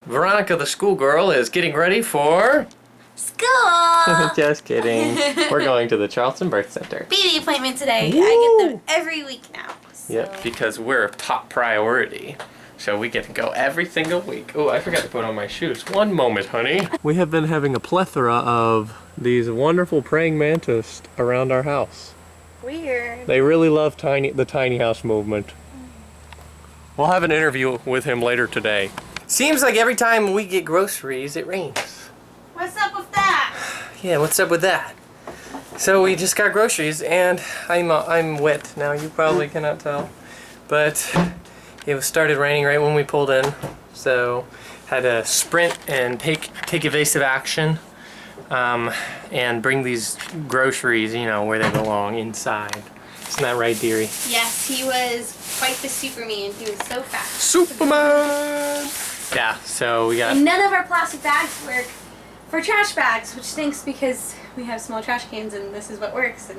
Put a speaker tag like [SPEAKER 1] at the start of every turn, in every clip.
[SPEAKER 1] Veronica, the schoolgirl, is getting ready for...
[SPEAKER 2] School!
[SPEAKER 1] Just kidding. We're going to the Charleston Birth Center.
[SPEAKER 2] Baby appointment today.
[SPEAKER 1] Woo!
[SPEAKER 2] I get them every week now. So.
[SPEAKER 1] Yep, because we're a top priority. So we get to go every single week. Oh, I forgot to put on my shoes. One moment, honey. We have been having a plethora of these wonderful praying mantis around our house.
[SPEAKER 2] Weird.
[SPEAKER 1] They really love the tiny house movement. We'll have an interview with him later today. Seems like every time we get groceries, it rains.
[SPEAKER 2] What's up with that?
[SPEAKER 1] Yeah, what's up with that? So we just got groceries, and I'm wet now. You probably cannot tell, but it started raining right when we pulled in. So had to sprint and take evasive action, and bring these groceries, you know, where they belong, inside. Isn't that right, dearie?
[SPEAKER 2] Yes, he was quite the Superman. He was so fast.
[SPEAKER 1] Superman! Yeah, so we got...
[SPEAKER 2] And none of our plastic bags work for trash bags, which stinks because we have small trash cans and this is what works and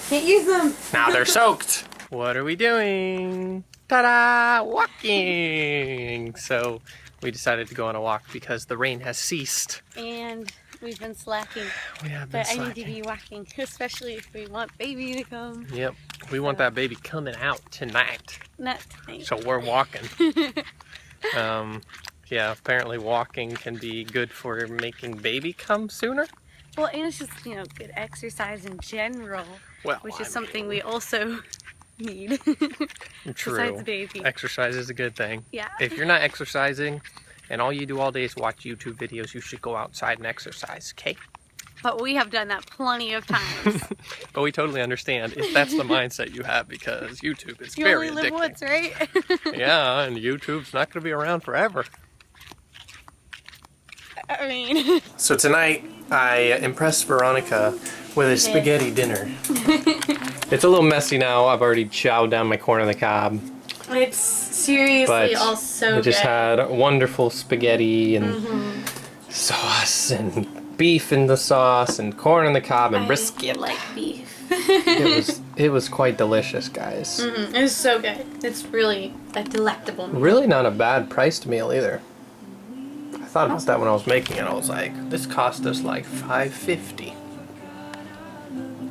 [SPEAKER 2] can't use them.
[SPEAKER 1] Now they're soaked. What are we doing? Ta-da! Walking! So we decided to go on a walk because the rain has ceased.
[SPEAKER 2] And we've been slacking.
[SPEAKER 1] We have been
[SPEAKER 2] But
[SPEAKER 1] slacking.
[SPEAKER 2] I need to be walking, especially if we want baby to come.
[SPEAKER 1] Yep, we want that baby coming out tonight.
[SPEAKER 2] Not tonight.
[SPEAKER 1] So we're walking. Yeah, apparently walking can be good for making baby come sooner.
[SPEAKER 2] Well, and it's just, you know, good exercise in general.
[SPEAKER 1] Well,
[SPEAKER 2] which is something we also need.
[SPEAKER 1] True.
[SPEAKER 2] Besides baby.
[SPEAKER 1] Exercise is a good thing.
[SPEAKER 2] Yeah.
[SPEAKER 1] If you're not exercising and all you do all day is watch YouTube videos, you should go outside and exercise, okay?
[SPEAKER 2] But we have done that plenty of times.
[SPEAKER 1] But we totally understand if that's the mindset you have, because YouTube is very
[SPEAKER 2] only live
[SPEAKER 1] addicting.
[SPEAKER 2] once, right?
[SPEAKER 1] Yeah, and YouTube's not going to be around forever.
[SPEAKER 2] I mean...
[SPEAKER 1] So tonight, I impressed Veronica with a spaghetti dinner. It's a little messy now. I've already chowed down my corn on the cob.
[SPEAKER 2] It's seriously
[SPEAKER 1] But
[SPEAKER 2] all so
[SPEAKER 1] I just
[SPEAKER 2] good.
[SPEAKER 1] had wonderful spaghetti and sauce and beef in the sauce and corn on the cob and brisket.
[SPEAKER 2] I like beef.
[SPEAKER 1] It was quite delicious, guys.
[SPEAKER 2] It was so good. It's really a delectable meal.
[SPEAKER 1] Really not a bad priced meal either. I thought about that when I was making it. I was like, this cost us like $5.50.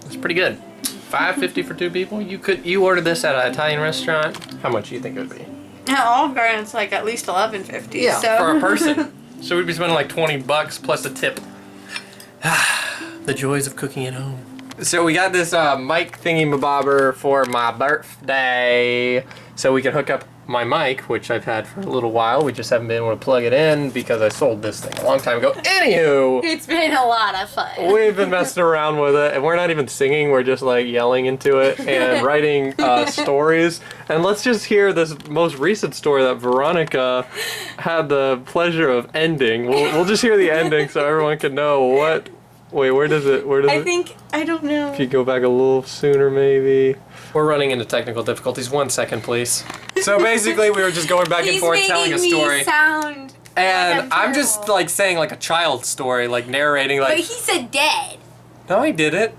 [SPEAKER 1] It's pretty good. $5.50 for two people. You order this at an Italian restaurant. How much do you think it would be?
[SPEAKER 2] At Olive Garden, it's like at least $11.50.
[SPEAKER 1] Yeah,
[SPEAKER 2] so.
[SPEAKER 1] for a person. So we'd be spending like $20 plus a tip. The joys of cooking at home. So we got this mic thingy-mabobber for my birthday, so we can hook up my mic, which I've had for a little while. We just haven't been able to plug it in because I sold this thing a long time ago. Anywho,
[SPEAKER 2] It's been a lot of fun.
[SPEAKER 1] we've been messing around with it, and we're not even singing. We're just like yelling into it and writing stories. And let's just hear this most recent story that Veronica had the pleasure of ending. We'll just hear the ending so everyone can know what. Wait, where does it?
[SPEAKER 2] I don't know.
[SPEAKER 1] If you go back a little sooner, maybe. We're running into technical difficulties. 1 second, please. So basically, we were just going back and forth telling a story.
[SPEAKER 2] He's making me sound
[SPEAKER 1] And
[SPEAKER 2] like
[SPEAKER 1] I'm just
[SPEAKER 2] terrible.
[SPEAKER 1] like saying like a child's story, like narrating
[SPEAKER 2] But
[SPEAKER 1] like.
[SPEAKER 2] he said dead.
[SPEAKER 1] No, I did it.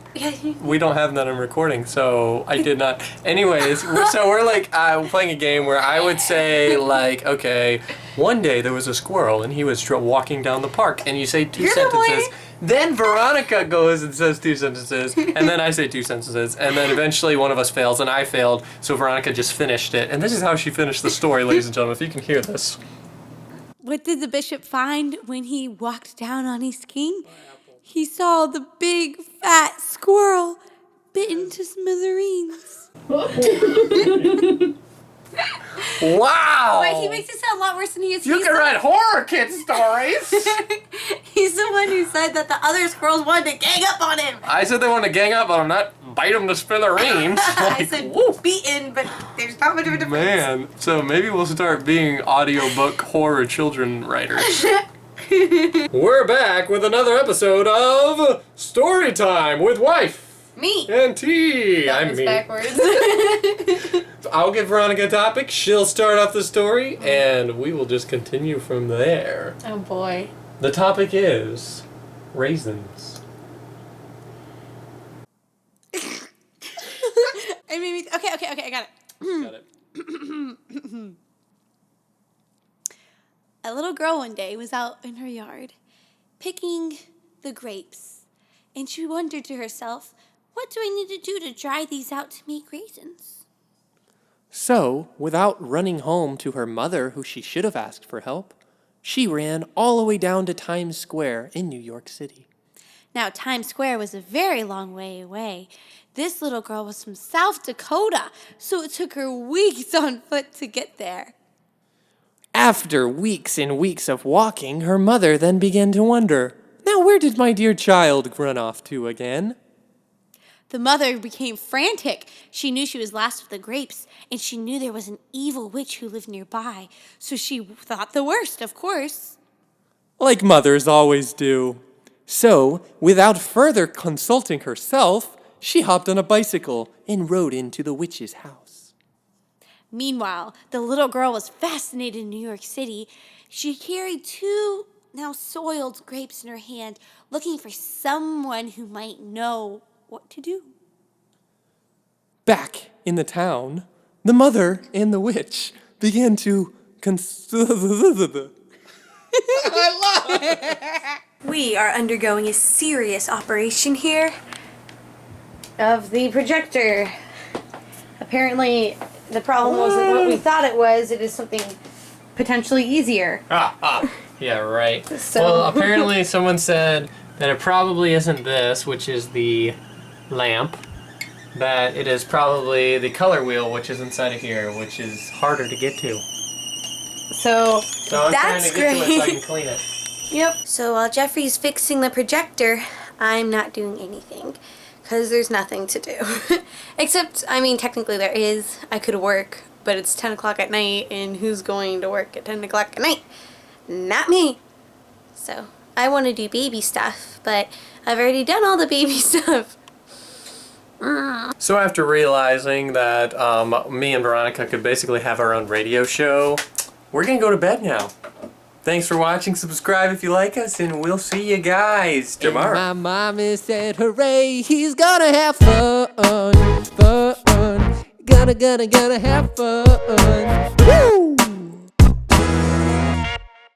[SPEAKER 1] We don't have that on recording, so I did not. Anyways, so we're like playing a game where I would say like, okay, one day there was a squirrel and he was walking down the park, and you say two sentences. Then Veronica goes and says 2 sentences, and then I say 2 sentences, and then eventually one of us fails, and I failed, so Veronica just finished it. And this is how she finished the story, ladies and gentlemen, if you can hear this.
[SPEAKER 3] What did the bishop find when he walked down on his king? He saw the big, fat squirrel bitten to smithereens.
[SPEAKER 1] Wow!
[SPEAKER 2] Wait, he makes it sound a lot worse than he is.
[SPEAKER 1] You can write horror kid stories!
[SPEAKER 2] He's the one who said that the other squirrels wanted to gang up on him.
[SPEAKER 1] I said they want to gang up on him, not bite him to smithereens.
[SPEAKER 2] I said beaten, but there's not much of a difference.
[SPEAKER 1] Man, so maybe we'll start being audiobook horror children writers. We're back with another episode of Story Time with Wife
[SPEAKER 2] Me.
[SPEAKER 1] and Tea.
[SPEAKER 2] That
[SPEAKER 1] I'm
[SPEAKER 2] was
[SPEAKER 1] me.
[SPEAKER 2] backwards.
[SPEAKER 1] I'll give Veronica a topic, she'll start off the story, and we will just continue from there.
[SPEAKER 2] Oh boy.
[SPEAKER 1] The topic is raisins.
[SPEAKER 3] I mean, okay, I got it.
[SPEAKER 1] Got it.
[SPEAKER 3] A little girl one day was out in her yard picking the grapes, and she wondered to herself, what do I need to do to dry these out to make raisins?
[SPEAKER 1] So, without running home to her mother, who she should have asked for help, she ran all the way down to Times Square in New York City.
[SPEAKER 3] Now, Times Square was a very long way away. This little girl was from South Dakota, so it took her weeks on foot to get there.
[SPEAKER 1] After weeks and weeks of walking, her mother then began to wonder, now where did my dear child run off to again?
[SPEAKER 3] The mother became frantic. She knew she was last with the grapes, and she knew there was an evil witch who lived nearby, so she thought the worst, of course.
[SPEAKER 1] Like mothers always do. So, without further consulting herself, she hopped on a bicycle and rode into the witch's house.
[SPEAKER 3] Meanwhile, the little girl was fascinated in New York City. She carried 2 now soiled grapes in her hand, looking for someone who might know what to do.
[SPEAKER 1] Back in the town, the mother and the witch began to
[SPEAKER 2] We are undergoing a serious operation here of the projector. Apparently, the problem wasn't what we thought it was. It is something potentially easier.
[SPEAKER 1] Yeah, right.
[SPEAKER 2] So-
[SPEAKER 1] Well, apparently someone said that it probably isn't this, which is the lamp, that it is probably the color wheel, which is inside of here, which is harder to get to.
[SPEAKER 2] So
[SPEAKER 1] I'm
[SPEAKER 2] that's
[SPEAKER 1] trying to get to it so I
[SPEAKER 2] great.
[SPEAKER 1] can clean it.
[SPEAKER 2] Yep. So while Jeffrey's fixing the projector, I'm not doing anything because there's nothing to do. Except, I mean, technically there is. I could work, but it's 10 o'clock at night, and who's going to work at 10 o'clock at night? Not me. So I want to do baby stuff, but I've already done all the baby stuff.
[SPEAKER 1] So after realizing that me and Veronica could basically have our own radio show, we're going to go to bed now. Thanks for watching. Subscribe if you like us, and we'll see you guys tomorrow.
[SPEAKER 4] And my mommy said, hooray, he's gonna have fun, fun. Gonna have fun. Woo!